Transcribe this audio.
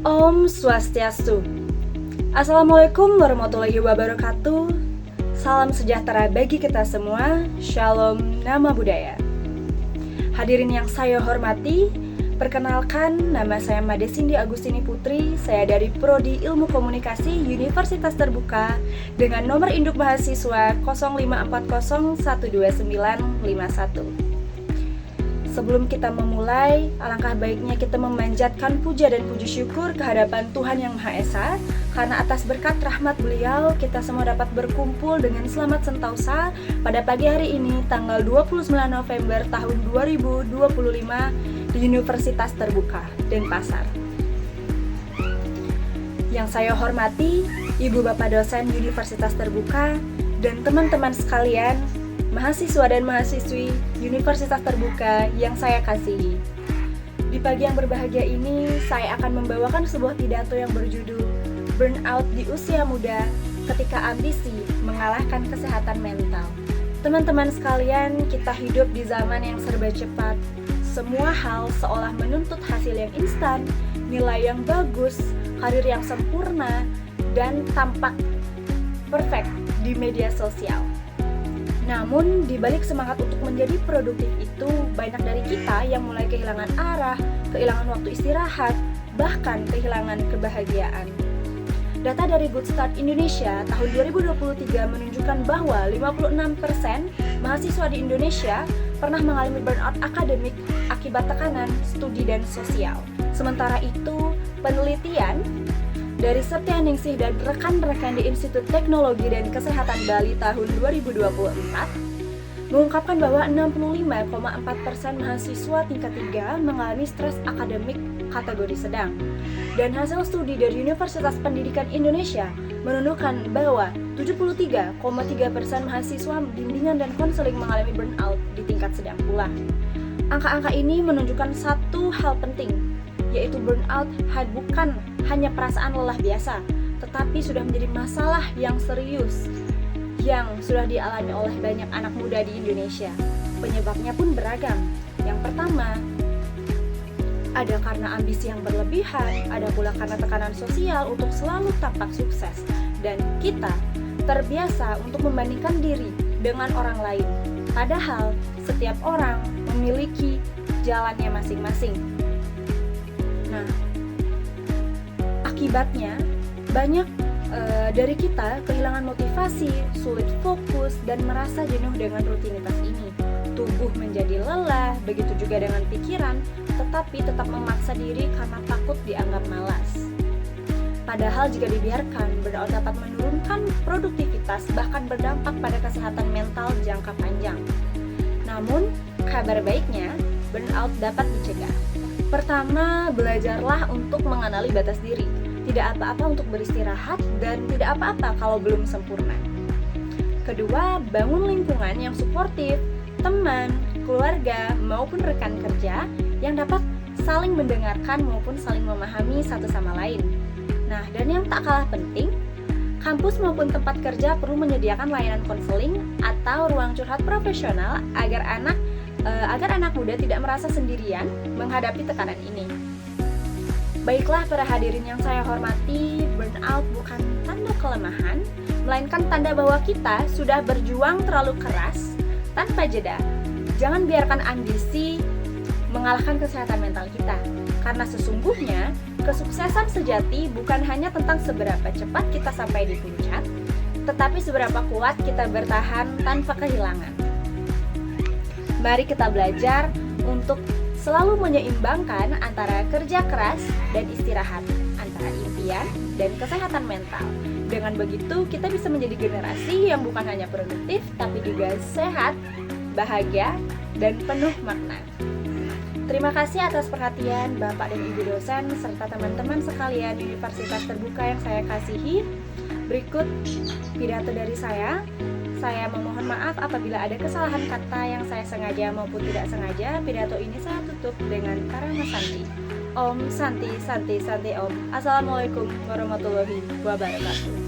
Om Swastiastu. Assalamualaikum warahmatullahi wabarakatuh. Salam sejahtera bagi kita semua. Shalom Nama Budaya. Hadirin yang saya hormati, perkenalkan, nama saya Made Cindy Agustini Putri. Saya dari Prodi Ilmu Komunikasi Universitas Terbuka dengan nomor induk mahasiswa 0540129951. Sebelum kita memulai, alangkah baiknya kita memanjatkan puja dan puji syukur kehadapan Tuhan Yang Maha Esa, karena atas berkat rahmat beliau, kita semua dapat berkumpul dengan selamat sentosa pada pagi hari ini, tanggal 29 November tahun 2025 di Universitas Terbuka, Denpasar. Yang saya hormati, Ibu Bapak dosen Universitas Terbuka, dan teman-teman sekalian, mahasiswa dan mahasiswi Universitas Terbuka yang saya kasihi. Di pagi yang berbahagia ini, saya akan membawakan sebuah pidato yang berjudul Burnout di Usia Muda Ketika Ambisi Mengalahkan Kesehatan Mental. Teman-teman sekalian, kita hidup di zaman yang serba cepat. Semua hal seolah menuntut hasil yang instan, nilai yang bagus, karir yang sempurna, dan tampak perfect di media sosial. Namun, di balik semangat untuk menjadi produktif itu, banyak dari kita yang mulai kehilangan arah, kehilangan waktu istirahat, bahkan kehilangan kebahagiaan. Data dari Good Start Indonesia tahun 2023 menunjukkan bahwa 56% mahasiswa di Indonesia pernah mengalami burnout akademik akibat tekanan, studi, dan sosial. Sementara itu, penelitian dari Septianingsih dan rekan-rekan di Institut Teknologi dan Kesehatan Bali tahun 2024 mengungkapkan bahwa 65,4% mahasiswa tingkat 3 mengalami stres akademik kategori sedang. Dan hasil studi dari Universitas Pendidikan Indonesia menunjukkan bahwa 73,3% mahasiswa bimbingan dan konseling mengalami burnout di tingkat sedang pula. Angka-angka ini menunjukkan satu hal penting, yaitu burnout bukan hanya perasaan lelah biasa, tetapi sudah menjadi masalah yang serius yang sudah dialami oleh banyak anak muda di Indonesia. Penyebabnya pun beragam. Yang pertama, ada karena ambisi yang berlebihan, ada pula karena tekanan sosial untuk selalu tampak sukses, dan kita terbiasa untuk membandingkan diri dengan orang lain. Padahal setiap orang memiliki jalannya masing-masing. Nah, akibatnya banyak dari kita kehilangan motivasi, sulit fokus, dan merasa jenuh dengan rutinitas ini. Tubuh menjadi lelah, begitu juga dengan pikiran, tetapi tetap memaksa diri karena takut dianggap malas. Padahal jika dibiarkan, burnout dapat menurunkan produktivitas, bahkan berdampak pada kesehatan mental jangka panjang. Namun, kabar baiknya, burnout dapat dicegah. Pertama, belajarlah untuk mengenali batas diri. Tidak apa-apa untuk beristirahat dan tidak apa-apa kalau belum sempurna. Kedua, bangun lingkungan yang suportif, teman, keluarga, maupun rekan kerja yang dapat saling mendengarkan maupun saling memahami satu sama lain. Nah, dan yang tak kalah penting, kampus maupun tempat kerja perlu menyediakan layanan konseling atau ruang curhat profesional agar anak muda tidak merasa sendirian menghadapi tekanan ini. Baiklah para hadirin yang saya hormati, burnout bukan tanda kelemahan, melainkan tanda bahwa kita sudah berjuang terlalu keras tanpa jeda. Jangan biarkan ambisi mengalahkan kesehatan mental kita, karena sesungguhnya kesuksesan sejati bukan hanya tentang seberapa cepat kita sampai di puncak, tetapi seberapa kuat kita bertahan tanpa kehilangan. Mari kita belajar untuk selalu menyeimbangkan antara kerja keras dan istirahat, antara impian dan kesehatan mental. Dengan begitu, kita bisa menjadi generasi yang bukan hanya produktif, tapi juga sehat, bahagia, dan penuh makna. Terima kasih atas perhatian Bapak dan Ibu dosen, serta teman-teman sekalian Universitas Terbuka yang saya kasihi. Berikut pidato dari saya. Saya memohon maaf apabila ada kesalahan kata yang saya sengaja maupun tidak sengaja. Pidato ini saya tutup dengan Karama Santi. Om Santi Santi Santi Om. Assalamualaikum warahmatullahi wabarakatuh.